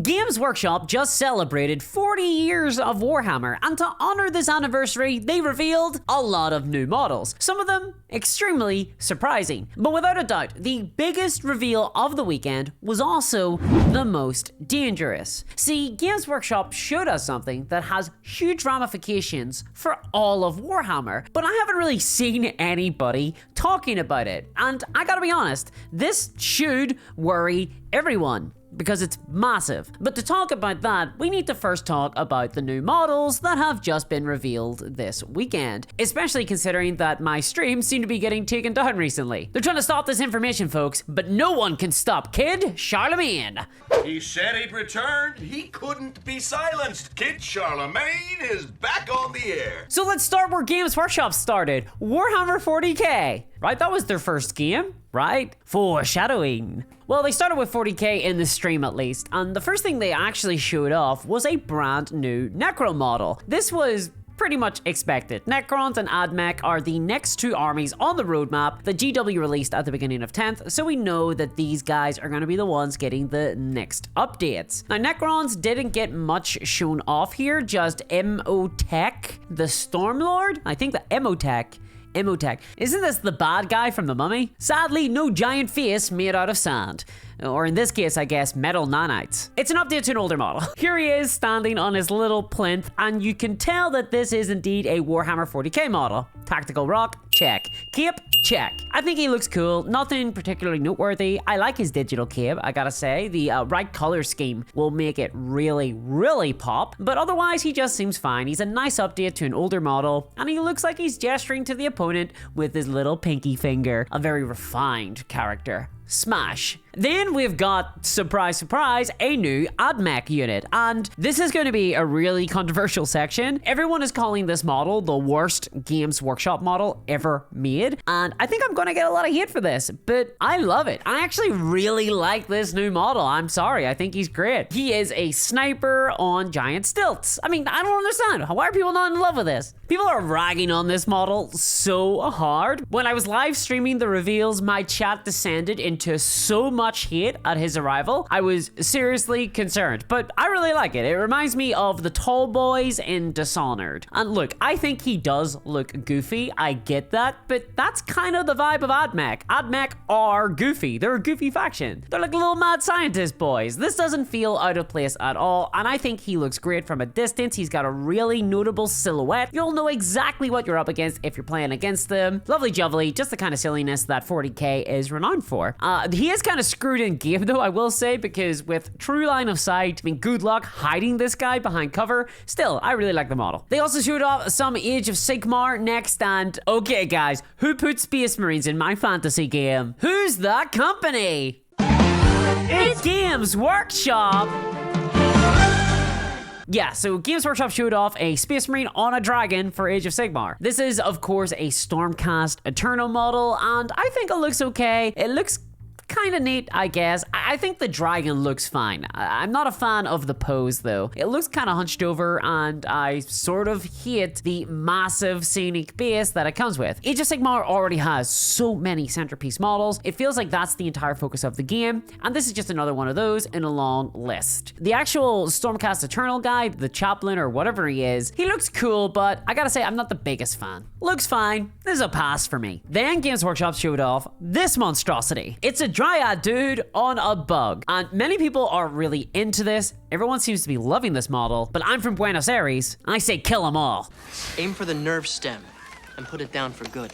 Games Workshop just celebrated 40 years of Warhammer, and to honor this anniversary, they revealed a lot of new models. Some of them extremely surprising. But without a doubt, the biggest reveal of the weekend was also the most dangerous. See, Games Workshop showed us something that has huge ramifications for all of Warhammer, but I haven't really seen anybody talking about it. And I gotta be honest, this should worry everyone, because it's massive. But to talk about that, we need to first talk about the new models that have just been revealed this weekend, especially considering that my streams seem to be getting taken down recently. They're trying to stop this information, folks, but no one can stop Kid Charlemagne. He said he'd returned. He couldn't be silenced. Kid Charlemagne is back on the air. So let's start where Games Workshop started. Warhammer 40k. Right, that was their first game, right? Foreshadowing. Well, they started with 40k in the stream at least, and the first thing they actually showed off was a brand new Necron model. This was pretty much expected. Necrons and AdMech are the next two armies on the roadmap that GW released at the beginning of 10th, so we know that these guys are going to be the ones getting the next updates. Now, Necrons didn't get much shown off here, just Emotech, the Stormlord. I think the Emotech. Isn't this the bad guy from The Mummy? Sadly, no giant face made out of sand. Or in this case, I guess, metal nanites. It's an update to an older model. Here he is standing on his little plinth, and you can tell that this is indeed a Warhammer 40k model. Tactical rock, check. Cape, check. I think he looks cool, nothing particularly noteworthy. I like his digital cape, I gotta say. The right color scheme will make it really, really pop, but otherwise he just seems fine. He's a nice update to an older model, and he looks like he's gesturing to the opponent with his little pinky finger. A very refined character. Smash. Then we've got, surprise, surprise, a new AdMech unit. And this is going to be a really controversial section. Everyone is calling this model the worst Games Workshop model ever made. And I think I'm going to get a lot of hate for this, but I love it. I actually really like this new model. I'm sorry, I think he's great. He is a sniper on giant stilts. I mean, I don't understand. Why are people not in love with this? People are ragging on this model so hard. When I was live streaming the reveals, my chat descended into so much hate at his arrival. I was seriously concerned, but I really like it. It reminds me of the tall boys in Dishonored. And look, I think he does look goofy. I get that, but that's kind of the vibe of AdMech. AdMech are goofy. They're a goofy faction. They're like little mad scientist boys. This doesn't feel out of place at all, and I think he looks great from a distance. He's got a really notable silhouette. You'll know exactly what you're up against if you're playing against them. Lovely jubbly, just the kind of silliness that 40k is renowned for. He is kind of screwed in game though, I will say, because with true line of sight, I mean, good luck hiding this guy behind cover. Still, I really like the model. They also showed off some Age of Sigmar next, and okay guys, who put Space Marines in my fantasy game? Who's that company? It's Games Workshop! Yeah, so Games Workshop showed off a Space Marine on a dragon for Age of Sigmar. This is, of course, a Stormcast Eternal model, and I think it looks okay. It looks kind of neat, I guess. I think the dragon looks fine. I'm not a fan of the pose though. It looks kind of hunched over, and I sort of hate the massive scenic base that it comes with. Age of Sigmar already has so many centerpiece models. It feels like that's the entire focus of the game, and this is just another one of those in a long list. The actual Stormcast Eternal guy, the chaplain or whatever he is, he looks cool, but I gotta say I'm not the biggest fan. Looks fine. This is a pass for me. Then Games Workshop showed off this monstrosity. It's a Dryad dude on a bug, and many people are really into this. Everyone seems to be loving this model, but I'm from Buenos Aires, and I say kill them all. Aim for the nerve stem and put it down for good.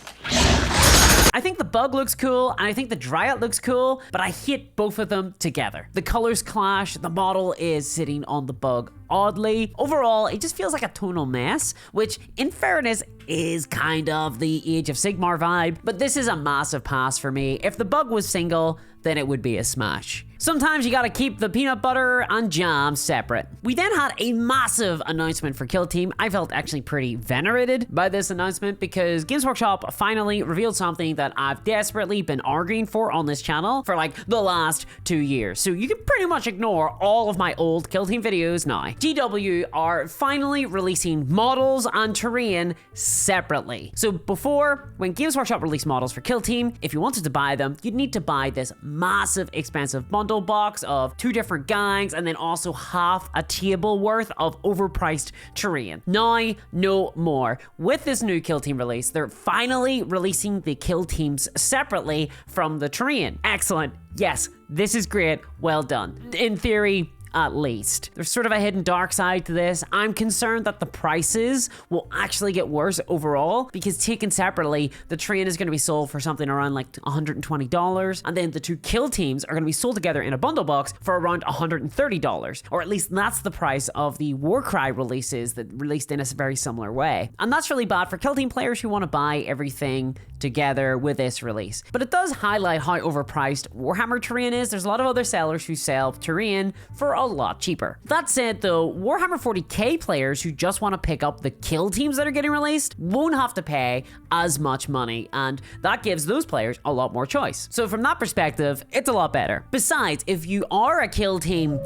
I think the bug looks cool, and I think the Dryad looks cool, but I hate both of them together. The colors clash, the model is sitting on the bug oddly. Overall, it just feels like a tonal mess, which in fairness is kind of the Age of Sigmar vibe, but this is a massive pass for me. If the bug was single, then it would be a smash. Sometimes you gotta keep the peanut butter and jam separate. We then had a massive announcement for Kill Team. I felt actually pretty venerated by this announcement because Games Workshop finally revealed something that I've desperately been arguing for on this channel for like the last 2 years. So you can pretty much ignore all of my old Kill Team videos now. GW are finally releasing models and terrain separately. So before, when Games Workshop released models for Kill Team, if you wanted to buy them, you'd need to buy this massive expensive bundle box of 2 different gangs and then also half a table worth of overpriced terrain. Now, no more. With this new Kill Team release, they're finally releasing the Kill Teams separately from the terrain. Excellent. Yes, this is great. Well done. In theory, at least. There's sort of a hidden dark side to this. I'm concerned that the prices will actually get worse overall because taken separately, the terrain is going to be sold for something around like $120, and then the 2 Kill Teams are going to be sold together in a bundle box for around $130, or at least that's the price of the Warcry releases that released in a very similar way. And that's really bad for Kill Team players who want to buy everything together with this release. But it does highlight how overpriced Warhammer terrain is. There's a lot of other sellers who sell terrain for a lot cheaper. That said though, Warhammer 40k players who just want to pick up the Kill Teams that are getting released won't have to pay as much money, and that gives those players a lot more choice. So from that perspective, it's a lot better. Besides, if you are a Kill Team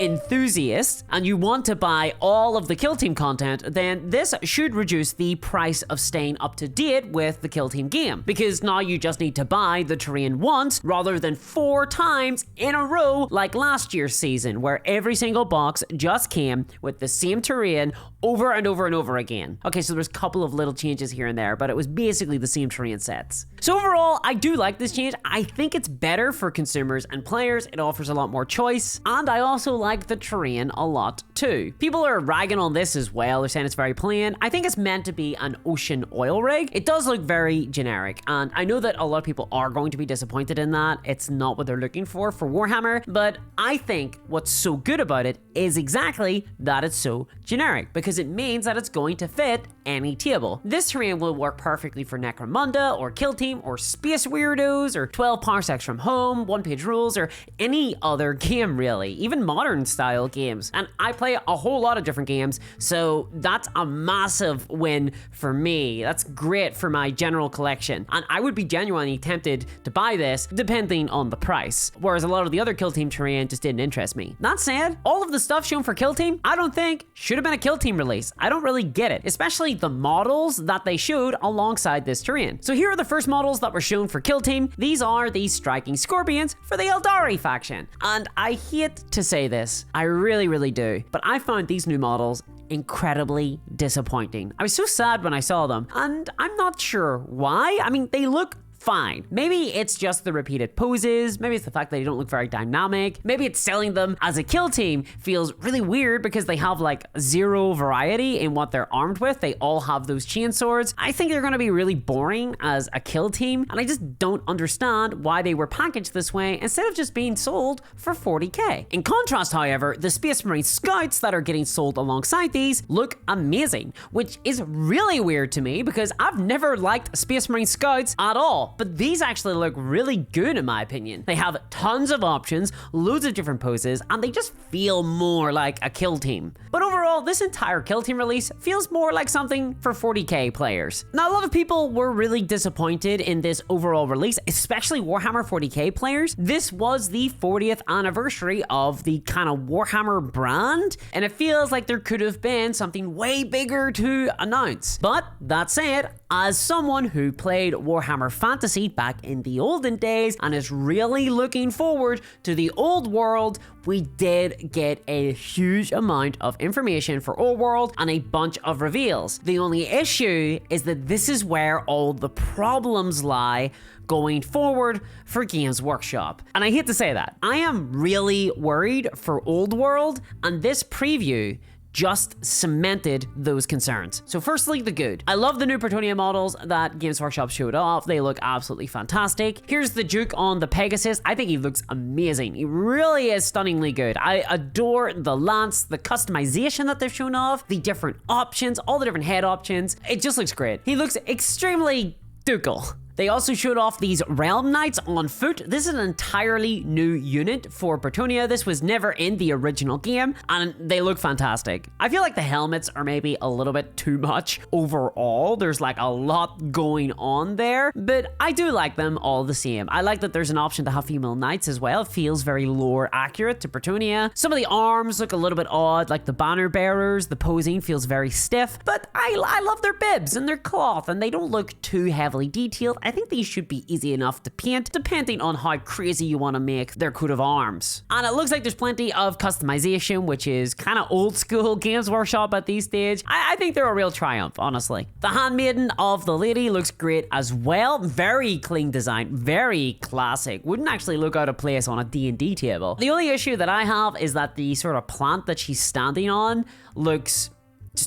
enthusiast and you want to buy all of the Kill Team content, then this should reduce the price of staying up to date with the Kill Team game, because now you just need to buy the terrain once rather than 4 times in a row like last year's season, where every single box just came with the same terrain over and over and over again. Okay, so there's a couple of little changes here and there, but it was basically the same terrain sets. So overall, I do like this change. I think it's better for consumers and players. It offers a lot more choice, and I also like the terrain a lot too. People are ragging on this as well. They're saying it's very plain. I think it's meant to be an ocean oil rig. It does look very generic, and I know that a lot of people are going to be disappointed in that. It's not what they're looking for Warhammer, but I think what's so good about it is exactly that it's so generic, because it means that it's going to fit any table. This terrain will work perfectly for Necromunda or Kill Team or Space Weirdos or 12 Parsecs from Home, one-page rules, or any other game really, even modern style games. And I play a whole lot of different games, so that's a massive win for me. That's great for my general collection, and I would be genuinely tempted to buy this depending on the price, whereas a lot of the other Kill Team terrain just didn't interest me. That said, all of the stuff shown for Kill Team, I don't think should have been a Kill Team release. I don't really get it, especially the models that they showed alongside this terrain. So here are the first models that were shown for Kill Team. These are the Striking Scorpions for the Eldari faction. And I hate to say this, I really do, but I found these new models incredibly disappointing. I was so sad when I saw them, and I'm not sure why. I mean, they look fine. Maybe it's just the repeated poses, maybe it's the fact that they don't look very dynamic, maybe it's selling them as a Kill Team feels really weird because they have like 0 variety in what they're armed with. They all have those chain swords. I think they're going to be really boring as a Kill Team, and I just don't understand why they were packaged this way instead of just being sold for 40k. In contrast, however, the Space Marine Scouts that are getting sold alongside these look amazing, which is really weird to me because I've never liked Space Marine Scouts at all. But these actually look really good in my opinion. They have tons of options, loads of different poses, and they just feel more like a Kill Team. But overall, this entire Kill Team release feels more like something for 40k players. Now, a lot of people were really disappointed in this overall release, especially Warhammer 40k players. This was the 40th anniversary of the kind of Warhammer brand, and it feels like there could have been something way bigger to announce. But that said, as someone who played Warhammer Fantasy back in the olden days and is really looking forward to the old world, we did get a huge amount of information for Old World and a bunch of reveals. The only issue is that this is where all the problems lie going forward for Games Workshop. And I hate to say that. I am really worried for Old World, and this preview just cemented those concerns. So firstly, the good. I love the new Pretonia models that Games Workshop showed off. They look absolutely fantastic. Here's the Duke on the Pegasus. I think he looks amazing. He really is stunningly good. I adore the lance, the customization that they've shown off, the different options, all the different head options. It just looks great. He looks extremely ducal. They also showed off these Realm Knights on foot. This is an entirely new unit for Bretonnia. This was never in the original game, and they look fantastic. I feel like the helmets are maybe a little bit too much overall. There's like a lot going on there, but I do like them all the same. I like that there's an option to have female knights as well. It feels very lore accurate to Bretonnia. Some of the arms look a little bit odd, like the banner bearers. The posing feels very stiff, but I love their bibs and their cloth, and they don't look too heavily detailed. I think these should be easy enough to paint, depending on how crazy you want to make their coat of arms. And it looks like there's plenty of customization, which is kind of old school Games Workshop at this stage. I think they're a real triumph, honestly. The handmaiden of the lady looks great as well. Very clean design, very classic. Wouldn't actually look out of place on a D&D table. The only issue that I have is that the sort of plant that she's standing on looks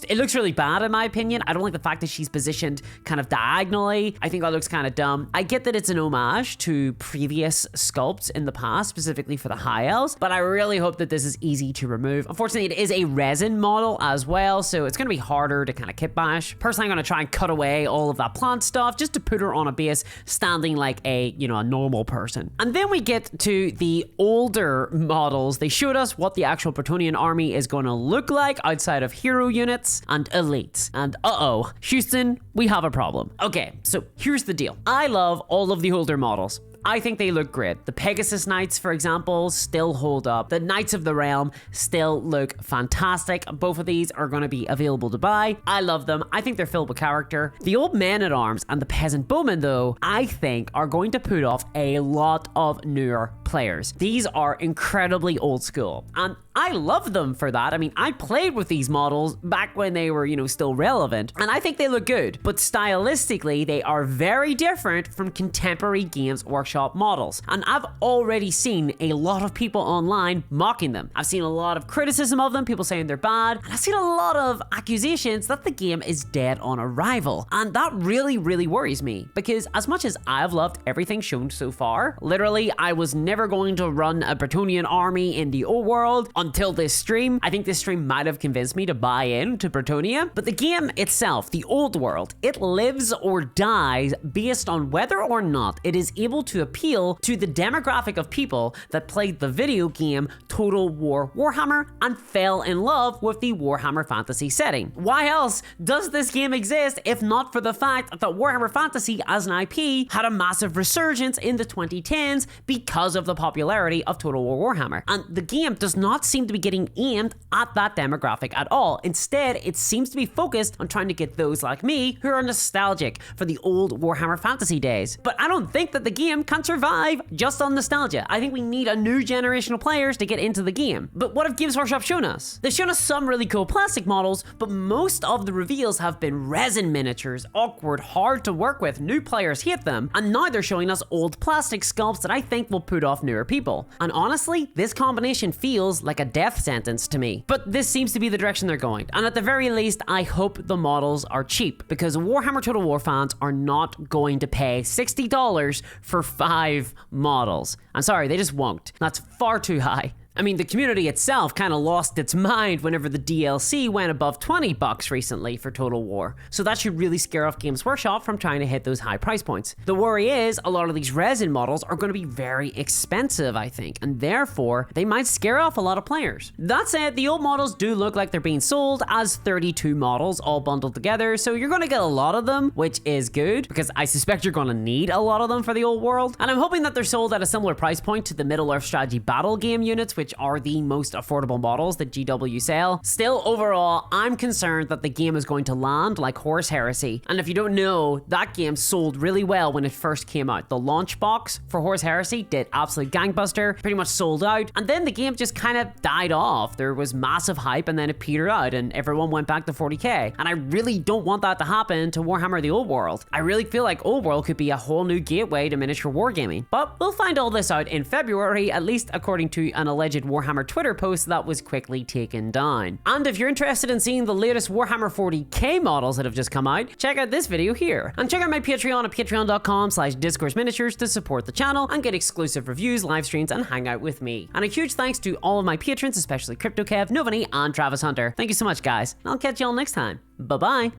it looks really bad in my opinion. I don't like the fact that she's positioned kind of diagonally. I think that looks kind of dumb. I get that it's an homage to previous sculpts in the past, specifically for the High Elves, but I really hope that this is easy to remove. Unfortunately, it is a resin model as well, so it's going to be harder to kind of kit bash. Personally, I'm going to try and cut away all of that plant stuff just to put her on a base standing like a, a normal person. And then we get to the older models. They showed us what the actual Bretonnian army is going to look like outside of hero units and elites. And uh-oh, Houston, we have a problem. Okay, so here's the deal. I love all of the older models. I think they look great. The Pegasus Knights, for example, still hold up. The Knights of the Realm still look fantastic. Both of these are going to be available to buy. I love them. I think they're filled with character. The Old Men-at-Arms and the Peasant Bowmen, though, I think are going to put off a lot of newer players. These are incredibly old school, and I love them for that. I mean, I played with these models back when they were, still relevant, and I think they look good, but stylistically, they are very different from contemporary Games Workshop models, and I've already seen a lot of people online mocking them. I've seen a lot of criticism of them, people saying they're bad, and I've seen a lot of accusations that the game is dead on arrival, and that really, really worries me, because as much as I've loved everything shown so far, literally, I was never going to run a Bretonnian army in the old world until this stream. I think this stream might have convinced me to buy into Bretonnia, but the game itself, the old world, it lives or dies based on whether or not it is able to appeal to the demographic of people that played the video game Total War Warhammer and fell in love with the Warhammer Fantasy setting. Why else does this game exist if not for the fact that Warhammer Fantasy as an IP had a massive resurgence in the 2010s because of the popularity of Total War Warhammer? And the game does not seem to be getting aimed at that demographic at all. Instead, it seems to be focused on trying to get those like me who are nostalgic for the old Warhammer Fantasy days. But I don't think that the game can survive just on nostalgia. I think we need a new generation of players to get into the game. But what have Games Workshop shown us? They've shown us some really cool plastic models, but most of the reveals have been resin miniatures, awkward, hard to work with, new players hate them, and now they're showing us old plastic sculpts that I think will put off newer people. And honestly, this combination feels like a death sentence to me. But this seems to be the direction they're going, and at the very least, I hope the models are cheap, because Warhammer Total War fans are not going to pay $60 for 5 models. I'm sorry, they just won't. That's far too high. I mean, the community itself kind of lost its mind whenever the DLC went above $20 recently for Total War. So that should really scare off Games Workshop from trying to hit those high price points. The worry is a lot of these resin models are going to be very expensive, I think, and therefore they might scare off a lot of players. That said, the old models do look like they're being sold as 32 models all bundled together, so you're going to get a lot of them, which is good, because I suspect you're going to need a lot of them for the old world. And I'm hoping that they're sold at a similar price point to the Middle-earth strategy battle game units, which are the most affordable models that GW sell. Still, overall, I'm concerned that the game is going to land like Horus Heresy. And if you don't know, that game sold really well when it first came out. The launch box for Horus Heresy did absolute gangbuster, pretty much sold out, and then the game just kind of died off. There was massive hype and then it petered out and everyone went back to 40k. And I really don't want that to happen to Warhammer the Old World. I really feel like Old World could be a whole new gateway to miniature wargaming. But we'll find all this out in February, at least according to an alleged Warhammer Twitter post that was quickly taken down. And if you're interested in seeing the latest Warhammer 40k models that have just come out, check out this video here. And check out my Patreon at patreon.com/discoursminiatures to support the channel and get exclusive reviews, live streams, and hang out with me. And a huge thanks to all of my patrons, especially CryptoKev, Novani, and Travis Hunter. Thank you so much, guys. I'll catch y'all next time. Bye-bye.